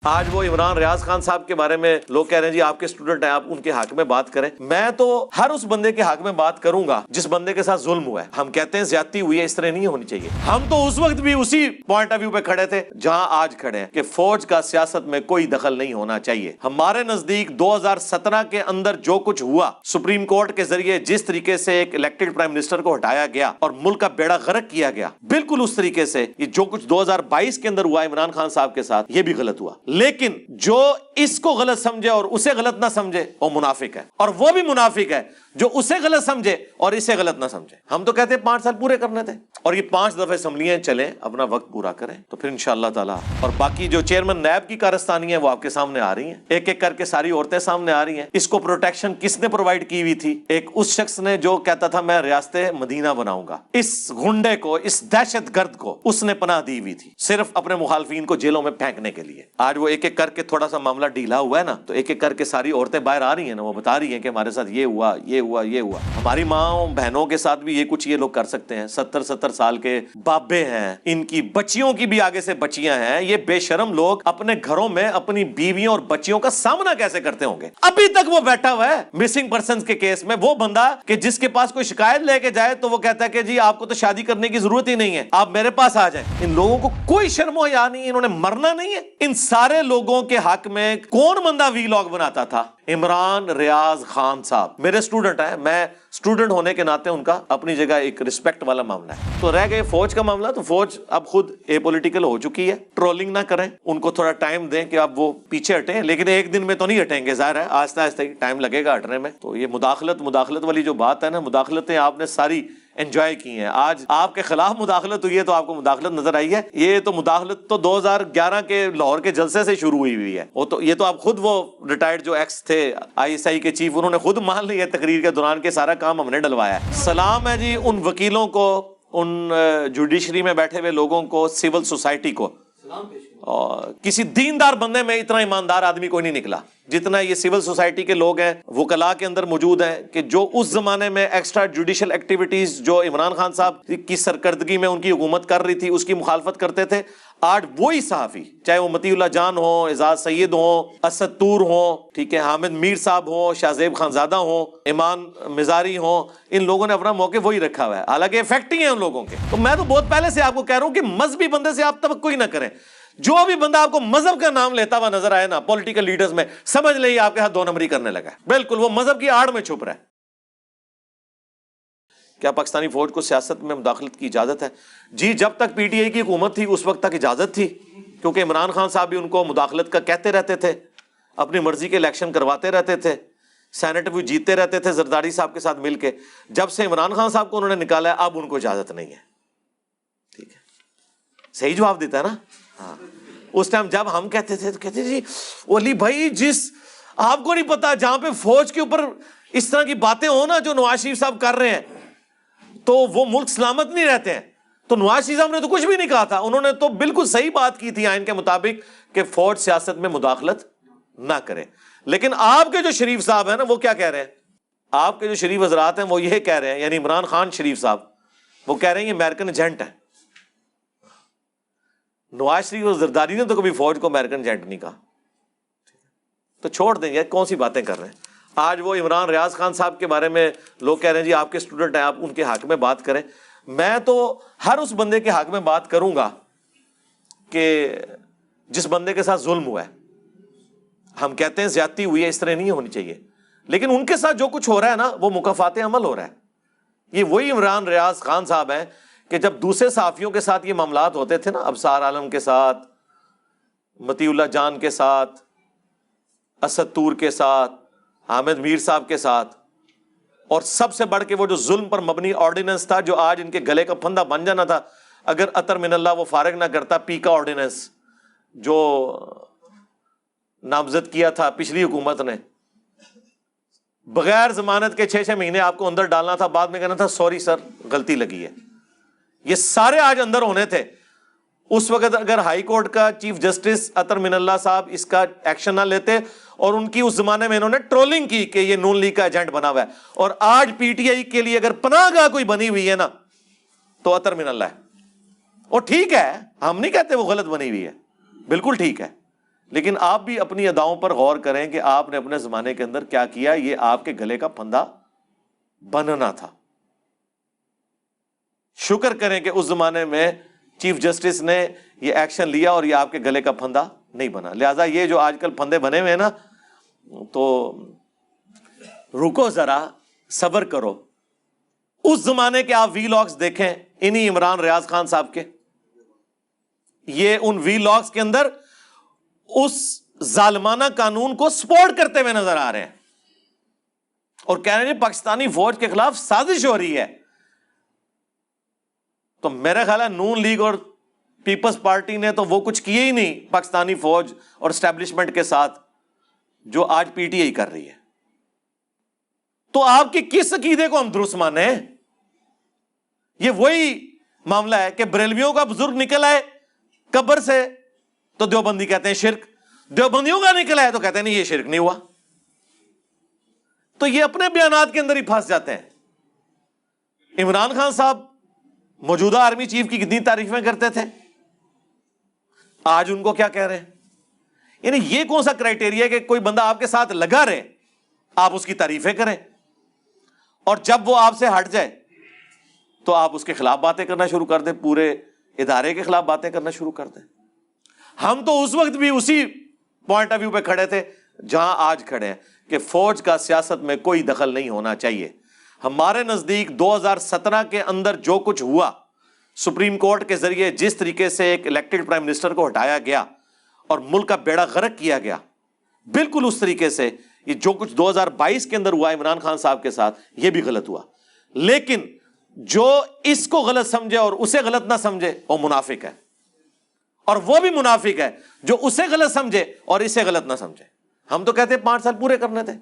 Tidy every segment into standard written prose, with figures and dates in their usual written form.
آج وہ عمران ریاض خان صاحب کے بارے میں لوگ کہہ رہے ہیں جی آپ کے اسٹوڈنٹ ہیں، آپ ان کے حق میں بات کریں. میں تو ہر اس بندے کے حق میں بات کروں گا جس بندے کے ساتھ ظلم ہوا ہے. ہم کہتے ہیں زیادتی ہوئی ہے، اس طرح نہیں ہونی چاہیے. ہم تو اس وقت بھی اسی پوائنٹ آف ویو پہ کھڑے تھے جہاں آج کھڑے ہیں کہ فوج کا سیاست میں کوئی دخل نہیں ہونا چاہیے. ہمارے نزدیک 2017 کے اندر جو کچھ ہوا، سپریم کورٹ کے ذریعے جس طریقے سے ایک الیکٹڈ پرائم منسٹر کو ہٹایا گیا اور ملک کا بیڑا غرق کیا گیا، بالکل اس طریقے سے یہ جو کچھ 2022 کے اندر ہوا عمران خان صاحب کے ساتھ، یہ بھی غلط ہوا. لیکن جو اس کو غلط سمجھے اور اسے غلط نہ سمجھے وہ منافق ہے، اور وہ بھی منافق ہے جو اسے غلط سمجھے اور اسے غلط نہ سمجھے. ہم تو کہتے ہیں 5 سال پورے کرنے تھے، اور یہ 5 دفعہ اسمبلیاں چلیں، اپنا وقت پورا کریں تو پھر انشاءاللہ تعالی. اور باقی جو چیئرمین نیب کی کارستانی ہے وہ آپ کے سامنے آ رہی ہیں، ایک ایک کر کے ساری عورتیں سامنے آ رہی ہیں. اس کو پروٹیکشن کس نے پرووائڈ کی ہوئی تھی؟ ایک اس شخص نے جو کہتا تھا میں ریاست مدینہ بناؤں گا. اس گنڈے کو، اس دہشت گرد کو اس نے پناہ دی ہوئی تھی صرف اپنے مخالفین کو جیلوں میں پھینکنے کے لیے. آج وہ ایک ایک کر کے تھوڑا سا معاملہ ڈھیلا ہوا ہے نا، تو ایک ایک کر کے ساری عورتیں باہر آ رہی ہیں نا، وہ بتا رہی ہیں کہ ہمارے ساتھ یہ ہوا، یہ ہوا، یہ ہوا. ہماری ماں بہنوں کے ساتھ بھی یہ کچھ یہ لوگ کر سکتے ہیں. 70 سال کے بابے ہیں، ان کی بچیوں کی بھی آگے سے بچیاں ہیں. یہ بے شرم لوگ اپنے گھروں میں اپنی بیویوں اور بچیوں کا سامنا کیسے کرتے ہوں گے؟ ابھی تک وہ بیٹھا ہوا ہے مسنگ پرسنز کے کیس میں، وہ بندہ کہ جس کے پاس کوئی شکایت لے کے جائے تو وہ کہتا ہے کہ جی آپ کو تو شادی کرنے کی ضرورت ہی نہیں ہے، آپ میرے پاس آ جائیں. ان لوگوں کو کوئی شرم و حیا نہیں، انہوں نے مرنا نہیں ہے. ان سارے لوگوں کے حق میں کون بندہ ویلاگ بناتا تھا؟ عمران ریاض خان صاحب میرے اسٹوڈنٹ ہیں. میں اسٹوڈنٹ ہونے کے ناطے ان کا اپنی جگہ ایک رسپیکٹ والا معاملہ ہے. تو رہ گئے فوج کا معاملہ، تو فوج اب خود اے پولیٹیکل ہو چکی ہے. ٹرولنگ نہ کریں، ان کو تھوڑا ٹائم دیں کہ اب وہ پیچھے ہٹیں، لیکن ایک دن میں تو نہیں ہٹیں گے، ظاہر ہے آہستہ آہستہ ہی ٹائم لگے گا ہٹنے میں. تو یہ مداخلت والی جو بات ہے نا، مداخلتیں آپ نے ساری انجوائے کی ہیں. آج آپ کے خلاف مداخلت ہوئی ہے تو آپ کو مداخلت نظر آئی ہے. یہ تو مداخلت تو 2011 کے لاہور کے جلسے سے شروع ہوئی ہے. یہ تو آپ خود، وہ ریٹائرڈ جو ایکس تھے ISI کے چیف، انہوں نے خود مان لی ہے تقریر کے دوران کے سارا کام ہم نے ڈلوایا ہے. سلام ہے جی ان وکیلوں کو، ان جوڈیشری میں بیٹھے ہوئے لوگوں کو، سول سوسائٹی کو. اور کسی دیندار بندے میں اتنا ایماندار آدمی کوئی نہیں نکلا جتنا یہ سول سوسائٹی کے لوگ ہیں، وکلاء کے اندر موجود ہیں، کہ جو اس زمانے میں ایکسٹرا جوڈیشل ایکٹیویٹیز جو عمران خان صاحب کی سرکردگی میں ان کی حکومت کر رہی تھی اس کی مخالفت کرتے تھے. آج وہی صحافی، چاہے وہ مطیع اللہ جان ہوں، اعزاز سید ہوں، اسد طور ہوں، ٹھیک ہے، حامد میر صاحب ہوں، شاہ زیب خانزادہ ہوں، ایمان مزاری ہوں، ان لوگوں نے اپنا موقع وہی رکھا ہوا ہے، حالانکہ افیکٹ ہی ہیں ان لوگوں کے. تو میں تو بہت پہلے سے آپ کو کہہ رہا ہوں کہ مذہبی بندے سے آپ توقع ہی نہ کریں. جو بھی بندہ آپ کو مذہب کا نام لیتا ہوا نظر آئے نا پولیٹیکل لیڈرز میں، سمجھ لیں آپ کے ہاتھ 2 نمبری کرنے لگا ہے. بالکل وہ مذہب کی آڑ میں چھپ رہا ہے. کیا پاکستانی فوج کو سیاست میں مداخلت کی اجازت ہے؟ جی جب تک PTI کی حکومت تھی اس وقت تک اجازت تھی، کیونکہ عمران خان صاحب بھی ان کو مداخلت کا کہتے رہتے تھے، اپنی مرضی کے الیکشن کرواتے رہتے تھے، سینٹ بھی جیتے رہتے تھے زرداری صاحب کے ساتھ مل کے. جب سے عمران خان صاحب کو انہوں نے نکالا ہے اب ان کو اجازت نہیں ہے. ٹھیک ہے، صحیح جواب دیتا ہے نا. ہاں، اس ٹائم جب ہم کہتے تھے تو کہتے جی ولی بھائی، جس آپ کو نہیں پتا جہاں پہ فوج کے اوپر اس طرح کی باتیں ہوں نا جو نواز شریف صاحب کر رہے ہیں تو وہ ملک سلامت نہیں رہتے ہیں. تو نواز شریف صاحب نے تو کچھ بھی نہیں کہا تھا، انہوں نے تو بالکل صحیح بات کی تھی آئین کے مطابق کہ فوج سیاست میں مداخلت نہ کرے. لیکن آپ کے جو شریف صاحب ہیں نا وہ کیا کہہ رہے ہیں؟ آپ کے جو شریف حضرات ہیں وہ یہ کہہ رہے ہیں، یعنی عمران خان شریف صاحب وہ کہہ رہے ہیں یہ امریکن ایجنٹ ہے. نواز شریف اور زرداری نے تو کبھی فوج کو امریکن ایجنٹ نہیں کہا. تو چھوڑ دیں، یہ کون سی باتیں کر رہے ہیں. آج وہ عمران ریاض خان صاحب کے بارے میں لوگ کہہ رہے ہیں جی آپ کے اسٹوڈنٹ ہیں، آپ ان کے حق میں بات کریں. میں تو ہر اس بندے کے حق میں بات کروں گا کہ جس بندے کے ساتھ ظلم ہوا ہے. ہم کہتے ہیں زیادتی ہوئی ہے، اس طرح نہیں ہونی چاہیے، لیکن ان کے ساتھ جو کچھ ہو رہا ہے نا وہ مکافات عمل ہو رہا ہے. یہ وہی عمران ریاض خان صاحب ہیں کہ جب دوسرے صحافیوں کے ساتھ یہ معاملات ہوتے تھے نا، ابصار عالم کے ساتھ، مطیع اللہ جان کے ساتھ، اسد طور کے ساتھ، حامد میر صاحب کے ساتھ، اور سب سے بڑھ کے وہ جو ظلم پر مبنی آرڈیننس تھا جو آج ان کے گلے کا پھندا بن جانا تھا اگر اطہر من اللہ وہ فارغ نہ کرتا، پی کا آرڈیننس جو نامزد کیا تھا پچھلی حکومت نے، بغیر ضمانت کے 6 مہینے آپ کو اندر ڈالنا تھا، بعد میں کہنا تھا سوری سر غلطی لگی ہے. یہ سارے آج اندر ہونے تھے. اس وقت اگر ہائی کورٹ کا چیف جسٹس اطہر من اللہ صاحب اس کا ایکشن نہ لیتے، اور ان کی اس زمانے میں انہوں نے ٹرولنگ کی کہ یہ نون لیگ کا ایجنٹ بنا ہوا ہے، اور آج PTI کے لیے اگر پناہ گاہ کوئی بنی ہوئی ہے نا تو اطہر من اللہ ہے. اور ٹھیک ہے، ہم نہیں کہتے وہ غلط بنی ہوئی ہے، بالکل ٹھیک ہے، لیکن آپ بھی اپنی اداؤں پر غور کریں کہ آپ نے اپنے زمانے کے اندر کیا کیا. یہ آپ کے گلے کا پھندا بننا تھا. شکر کریں کہ اس زمانے میں چیف جسٹس نے یہ ایکشن لیا اور یہ آپ کے گلے کا پھندا نہیں بنا. لہذا یہ جو آج کل پھندے بنے ہوئے ہیں نا, تو رکو ذرا, صبر کرو. اس زمانے کے آپ وی لاگز دیکھیں, انہی عمران ریاض خان صاحب کے, یہ ان وی لاگز کے اندر اس ظالمانہ قانون کو سپورٹ کرتے ہوئے نظر آ رہے ہیں اور کہہ رہے ہیں پاکستانی فوج کے خلاف سازش ہو رہی ہے. تو میرا خیال ہے نون لیگ اور پیپلز پارٹی نے تو وہ کچھ کیے ہی نہیں پاکستانی فوج اور اسٹیبلشمنٹ کے ساتھ جو آج پی ٹی آئی کر رہی ہے. تو آپ کی کس عقیدے کو ہم درست مانیں؟ یہ وہی معاملہ ہے کہ بریلویوں کا بزرگ نکل آئے قبر سے تو دیوبندی کہتے ہیں شرک, دیوبندیوں کا نکل آئے تو کہتے ہیں نہیں یہ شرک نہیں ہوا. تو یہ اپنے بیانات کے اندر ہی پھنس جاتے ہیں. عمران خان صاحب موجودہ آرمی چیف کی کتنی تعریفیں کرتے تھے, آج ان کو کیا کہہ رہے ہیں؟ یعنی یہ کون سا کرائٹیریا ہے کہ کوئی بندہ آپ کے ساتھ لگا رہے آپ اس کی تعریفیں کریں, اور جب وہ آپ سے ہٹ جائے تو آپ اس کے خلاف باتیں کرنا شروع کر دیں, پورے ادارے کے خلاف باتیں کرنا شروع کر دیں. ہم تو اس وقت بھی اسی پوائنٹ آف ویو پہ کھڑے تھے جہاں آج کھڑے ہیں کہ فوج کا سیاست میں کوئی دخل نہیں ہونا چاہیے. ہمارے نزدیک 2017 کے اندر جو کچھ ہوا, سپریم کورٹ کے ذریعے جس طریقے سے ایک الیکٹڈ پرائم منسٹر کو ہٹایا گیا اور ملک کا بیڑا غرق کیا گیا, بالکل اس طریقے سے یہ جو کچھ 2022 کے اندر ہوا عمران خان صاحب کے ساتھ, یہ بھی غلط ہوا. لیکن جو اس کو غلط سمجھے اور اسے غلط نہ سمجھے وہ منافق ہے, اور وہ بھی منافق ہے جو اسے غلط سمجھے اور اسے غلط نہ سمجھے. ہم تو کہتے ہیں 5 سال پورے کرنے تھے,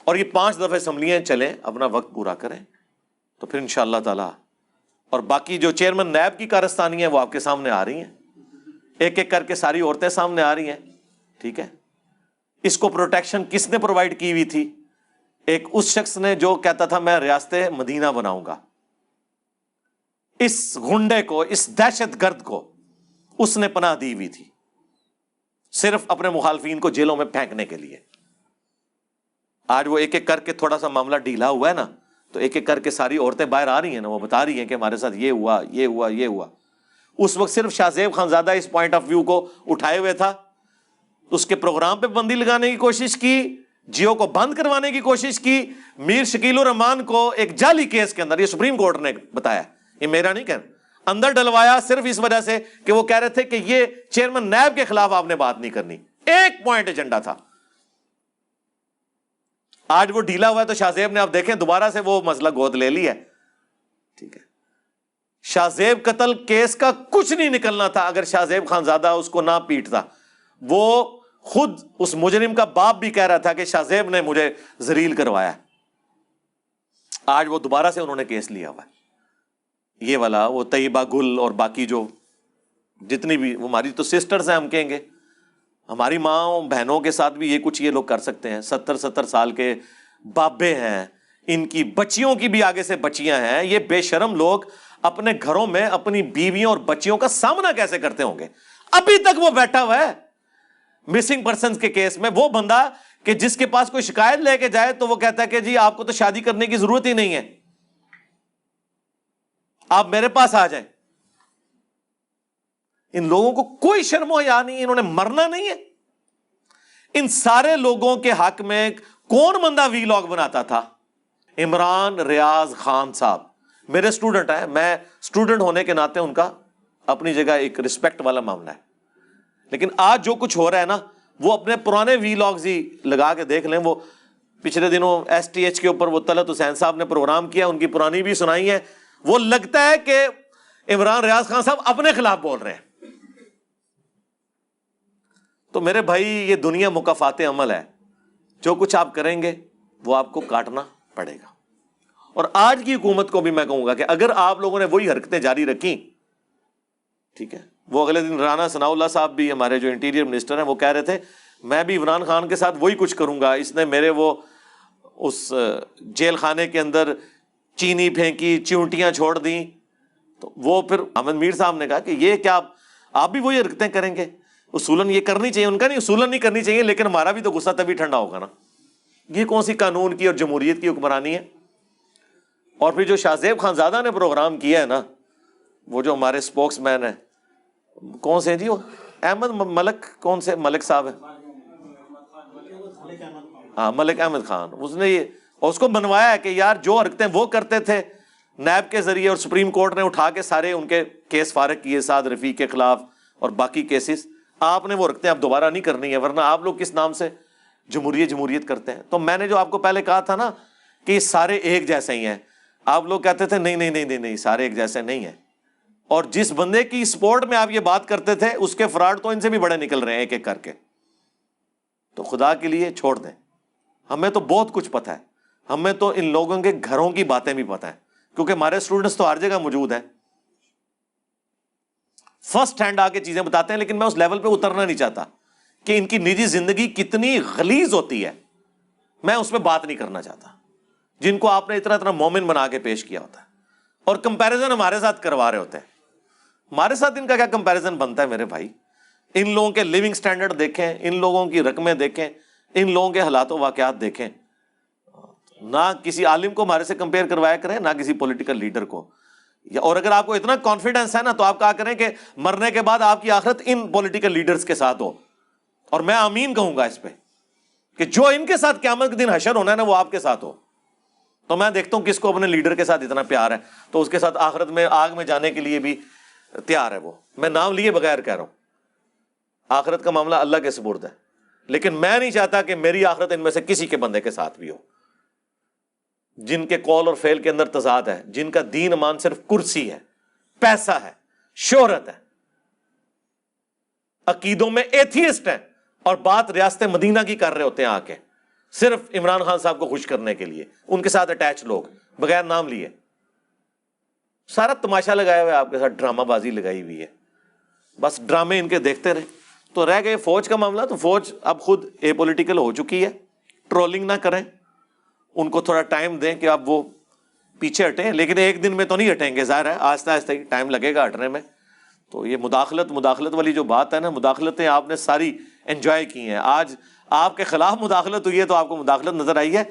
اور یہ 5 دفعہ اسمبلیاں چلیں, اپنا وقت پورا کریں, تو پھر انشاءاللہ تعالی. اور باقی جو چیئرمین نیب کی کارستانی ہیں وہ آپ کے سامنے آ رہی ہیں, ایک ایک کر کے ساری عورتیں سامنے آ رہی ہیں. ٹھیک ہے, اس کو پروٹیکشن کس نے پرووائڈ کی ہوئی تھی؟ ایک اس شخص نے جو کہتا تھا میں ریاست مدینہ بناؤں گا. اس غنڈے کو, اس دہشت گرد کو اس نے پناہ دی ہوئی تھی صرف اپنے مخالفین کو جیلوں میں پھینکنے کے لیے. آج وہ ایک ایک کر کے تھوڑا سا معاملہ ڈھیلا ہوا ہے نا, تو ایک ایک کر کے ساری عورتیں باہر آ رہی ہیں نا, وہ بتا رہی ہیں کہ ہمارے ساتھ یہ ہوا یہ ہوا یہ ہوا. اس وقت صرف شاہ زیب خانزادہ اس پوائنٹ آف ویو کو اٹھائے ہوئے تھا, اس کے پروگرام پہ بندی لگانے کی کوشش کی, جیو کو بند کروانے کی کوشش کی. میر شکیل الرحمان کو ایک جعلی کیس کے اندر, یہ سپریم کورٹ نے بتایا, یہ میرا نہیں کہنا, اندر ڈلوایا صرف اس وجہ سے کہ وہ کہہ رہے تھے کہ یہ چیئرمین نیب کے خلاف آپ نے بات نہیں کرنی. ایک پوائنٹ ایجنڈا تھا. آج وہ ڈھیلا ہوا ہے تو شاہ زیب نے آپ دیکھیں دوبارہ سے وہ مسئلہ گود لے لی ہے. ٹھیک ہے, شاہ زیب قتل کیس کا کچھ نہیں نکلنا تھا اگر شاہ زیب خانزادہ اس کو نہ پیٹتا. وہ خود اس مجرم کا باپ بھی کہہ رہا تھا کہ شاہ زیب نے مجھے ذلیل کروایا. آج وہ دوبارہ سے انہوں نے کیس لیا ہوا ہے, یہ والا. وہ طیبہ گل اور باقی جو جتنی بھی ہماری تو سسٹرز ہیں, ہم کہیں گے ہماری ماں بہنوں کے ساتھ بھی یہ کچھ یہ لوگ کر سکتے ہیں. 70 سال کے بابے ہیں, ان کی بچیوں کی بھی آگے سے بچیاں ہیں. یہ بے شرم لوگ اپنے گھروں میں اپنی بیویوں اور بچیوں کا سامنا کیسے کرتے ہوں گے؟ ابھی تک وہ بیٹھا ہوا ہے مسنگ پرسنز کے کیس میں. وہ بندہ کہ جس کے پاس کوئی شکایت لے کے جائے تو وہ کہتا ہے کہ جی آپ کو تو شادی کرنے کی ضرورت ہی نہیں ہے, آپ میرے پاس آ جائیں. ان لوگوں کو کوئی شرم و حیا نہیں, انہوں نے مرنا نہیں ہے. ان سارے لوگوں کے حق میں کون بندہ وی لاگ بناتا تھا؟ عمران ریاض خان صاحب میرے سٹوڈنٹ ہیں, میں سٹوڈنٹ ہونے کے ناطے ان کا اپنی جگہ ایک رسپیکٹ والا معاملہ ہے. لیکن آج جو کچھ ہو رہا ہے نا, وہ اپنے پرانے وی لاگز ہی لگا کے دیکھ لیں. وہ پچھلے دنوں STH کے اوپر وہ طلعت حسین صاحب نے پروگرام کیا, ان کی پرانی بھی سنائی ہے. وہ لگتا ہے کہ عمران ریاض خان صاحب اپنے خلاف بول رہے ہیں. تو میرے بھائی یہ دنیا مکافات عمل ہے, جو کچھ آپ کریں گے وہ آپ کو کاٹنا پڑے گا. اور آج کی حکومت کو بھی میں کہوں گا کہ اگر آپ لوگوں نے وہی حرکتیں جاری رکھی, ٹھیک ہے, وہ اگلے دن رانا ثناء اللہ صاحب بھی ہمارے جو انٹیریئر منسٹر ہیں وہ کہہ رہے تھے میں بھی عمران خان کے ساتھ وہی کچھ کروں گا, اس نے میرے وہ اس جیل خانے کے اندر چینی پھینکی, چیونٹیاں چھوڑ دیں. تو وہ پھر احمد میر صاحب نے کہا کہ یہ کیا آپ بھی وہی حرکتیں کریں گے؟ اصولاً یہ کرنی چاہیے، ان کا نہیں، اصولاً نہیں کرنی چاہیے، لیکن ہمارا بھی تو غصہ تبھی ٹھنڈا ہوگا نا. یہ کون سی قانون کی اور جمہوریت کی حکمرانی ہے؟ اور پھر جو شاہ زیب خانزادہ نے پروگرام کیا ہے نا، وہ جو ہمارے اسپوکس مین ہیں، کون سے ہیں جی وہ، احمد ملک، کون سے ملک صاحب ہیں، ہاں ملک احمد خان، اس نے یہ اس کو بنوایا ہے کہ یار جو حرکتیں وہ کرتے تھے نیب کے ذریعے، اور سپریم کورٹ نے اٹھا کے سارے ان کے کیس فارغ کیے سعد رفیق کے خلاف اور باقی کیسز، آپ نے وہ حرکتیں اب دوبارہ نہیں کرنی ہے، ورنہ آپ لوگ کس نام سے جمہوریت کرتے ہیں. تو میں نے جو آپ کو پہلے کہا تھا نا کہ یہ سارے ایک جیسے ہی ہیں، آپ لوگ کہتے تھے نہیں سارے ایک جیسے نہیں ہیں. اور جس بندے کی سپورٹ میں آپ یہ بات کرتے تھے اس کے فراڈ تو ان سے بھی بڑے نکل رہے ہیں ایک ایک کر کے. تو خدا کے لیے چھوڑ دیں، ہمیں تو بہت کچھ پتہ ہے، ہمیں تو ان لوگوں کے گھروں کی باتیں بھی پتہ ہیں، کیونکہ ہمارے اسٹوڈنٹس تو ہر جگہ موجود ہیں، فرسٹ ہینڈ آ کے چیزیں بتاتے ہیں. لیکن میں اس لیول پہ اترنا نہیں چاہتا کہ ان کی نجی زندگی کتنی غلیظ ہوتی ہے، میں اس پہ بات نہیں کرنا چاہتا، جن کو آپ نے اتنا مومن بنا کے پیش کیا ہوتا ہے اور کمپیریزن ہمارے ساتھ کروا رہے ہوتے ہیں. ہمارے ساتھ ان کا کیا کمپیریزن بنتا ہے میرے بھائی؟ ان لوگوں کے لیونگ سٹینڈرڈ دیکھیں، ان لوگوں کی رقمیں دیکھیں، ان لوگوں کے حالات و واقعات دیکھیں. نہ کسی عالم کو ہمارے سے کمپیئر کروایا کریں، نہ کسی پولیٹیکل لیڈر کو. اور اگر آپ کو اتنا کانفیڈنس ہے نا تو آپ کہا کریں کہ مرنے کے بعد آپ کی آخرت ان پولیٹیکل لیڈرز کے ساتھ ہو، اور میں آمین کہوں گا اس پہ کہ جو ان کے ساتھ قیامت کے دن حشر ہونا ہے نا وہ آپ کے ساتھ ہو. تو میں دیکھتا ہوں کس کو اپنے لیڈر کے ساتھ اتنا پیار ہے تو اس کے ساتھ آخرت میں آگ میں جانے کے لیے بھی تیار ہے. وہ میں نام لیے بغیر کہہ رہا ہوں، آخرت کا معاملہ اللہ کے سپرد ہے، لیکن میں نہیں چاہتا کہ میری آخرت ان میں سے کسی کے بندے کے ساتھ بھی ہو جن کے قول اور فعل کے اندر تضاد ہے، جن کا دین ایمان صرف کرسی ہے، پیسہ ہے، شہرت ہے، عقیدوں میں ایتھیسٹ ہیں، اور بات ریاست مدینہ کی کر رہے ہوتے ہیں آ کے صرف عمران خان صاحب کو خوش کرنے کے لیے، ان کے ساتھ اٹیچ لوگ بغیر نام لیے. سارا تماشا لگایا ہوا ہے آپ کے ساتھ، ڈرامہ بازی لگائی ہوئی ہے، بس ڈرامے ان کے دیکھتے رہے. تو رہ گئے فوج کا معاملہ، تو فوج اب خود اے پولیٹیکل ہو چکی ہے. ٹرولنگ نہ کریں، ان کو تھوڑا ٹائم دیں کہ اب وہ پیچھے ہٹیں، لیکن ایک دن میں تو نہیں ہٹیں گے، ظاہر ہے آہستہ آہستہ ہی ٹائم لگے گا ہٹنے میں. تو یہ مداخلت والی جو بات ہے نا، مداخلتیں آپ نے ساری انجوائے کی ہیں. آج آپ کے خلاف مداخلت ہوئی ہے تو آپ کو مداخلت نظر آئی ہے.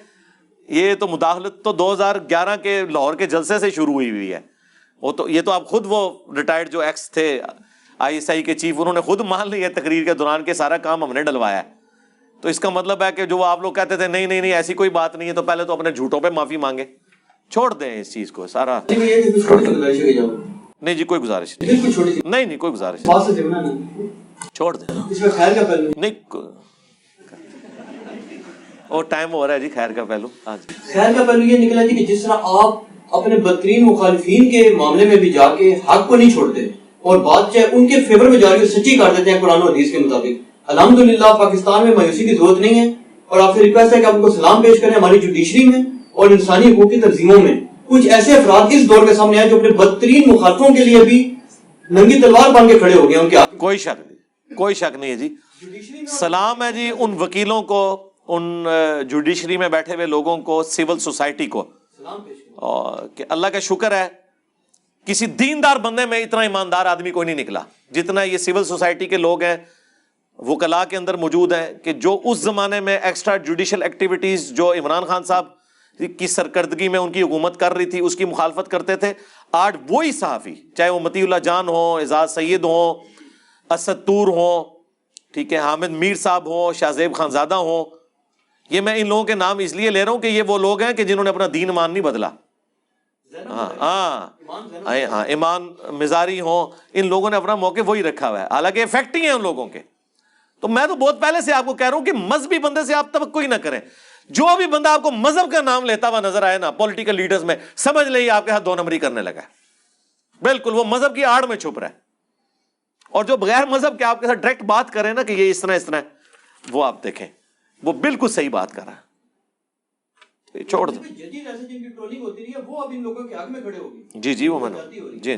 یہ تو مداخلت تو 2011 کے لاہور کے جلسے سے شروع ہوئی ہے. وہ تو یہ تو آپ خود، وہ ریٹائرڈ جو ایکس تھے ISI کے چیف، انہوں نے خود مان لیا تقریر کے دوران کہ سارا کام ہم نے ڈلوایا ہے. تو اس کا مطلب ہے کہ جو آپ لوگ کہتے تھے نہیں ایسی کوئی بات نہیں ہے، تو پہلے تو اپنے جھوٹوں پہ معافی مانگے. چھوڑ دیں اس چیز کو سارا. نہیں جی کوئی گزارش نہیں کوئی گزارش چھوڑ دیں. نہیں اور ٹائم ہو رہا ہے جی. خیر کا پہلو خیر کا پہلو یہ نکلا جی کہ جس طرح آپ اپنے بدترین مخالفین کے معاملے میں بھی جا کے حق کو نہیں چھوڑتے اور بات چاہے ان کے فیور میں جا کے سچی کر دیتے ہیں قرآن و حدیث کے مطابق. الحمدللہ پاکستان میں مایوسی کی ضرورت نہیں ہے، اور آپ سے ریکویسٹ ہے کہ آپ ان کو سلام پیش کریں. ہماری جوڈیشری میں اور انسانی حقوق کی تنظیموں میں کچھ ایسے افراد اس دور کے سامنے آئے جو اپنے بدترین مخالفوں کے لیے بھی ننگی تلوار بن کے کھڑے ہو گئے. ان کے کوئی شک نہیں ہے جی. سلام ہے جی ان وکیلوں کو، ان جوڈیشری میں بیٹھے ہوئے لوگوں کو، سول سوسائٹی کو، کہ اللہ کا شکر ہے کسی دیندار بندے میں اتنا ایماندار آدمی کوئی نہیں نکلا جتنا یہ سول سوسائٹی کے لوگ ہیں، وکلاء کے اندر موجود ہیں، کہ جو اس زمانے میں ایکسٹرا جوڈیشل ایکٹیویٹیز جو عمران خان صاحب کی سرکردگی میں ان کی حکومت کر رہی تھی اس کی مخالفت کرتے تھے، آج وہی صحافی، چاہے وہ مطیع اللہ جان ہوں، اعزاز سید ہوں، اسد طور ہوں، ٹھیک ہے، حامد میر صاحب ہوں، شاہ زیب خانزادہ ہوں، یہ میں ان لوگوں کے نام اس لیے لے رہا ہوں کہ یہ وہ لوگ ہیں کہ جنہوں نے اپنا دین ایمان نہیں بدلا. ہاں ایمان مزاری ہوں، ان لوگوں نے اپنا موقع وہی رکھا ہوا ہے، حالانکہ افیکٹ ہی ہیں ان لوگوں کے. تو میں تو بہت پہلے سے آپ کو کہہ رہا ہوں کہ مذہبی بندے سے آپ توقع ہی نہ کریں. جو بھی بندہ آپ کو مذہب کا نام لیتا ہوا نظر آئے نا پولیٹیکل لیڈرز میں، سمجھ لیں آپ کے ہاتھ 2 نمبری کرنے لگا ہے. بالکل وہ مذہب کی آڑ میں چھپ رہا ہے. اور جو بغیر مذہب کے آپ کے ساتھ ڈائریکٹ بات کریں نا کہ یہ اس طرح ہے، وہ آپ دیکھیں وہ بالکل صحیح بات کر رہا ہے. چھوڑ دو. جی وہ میں نے جی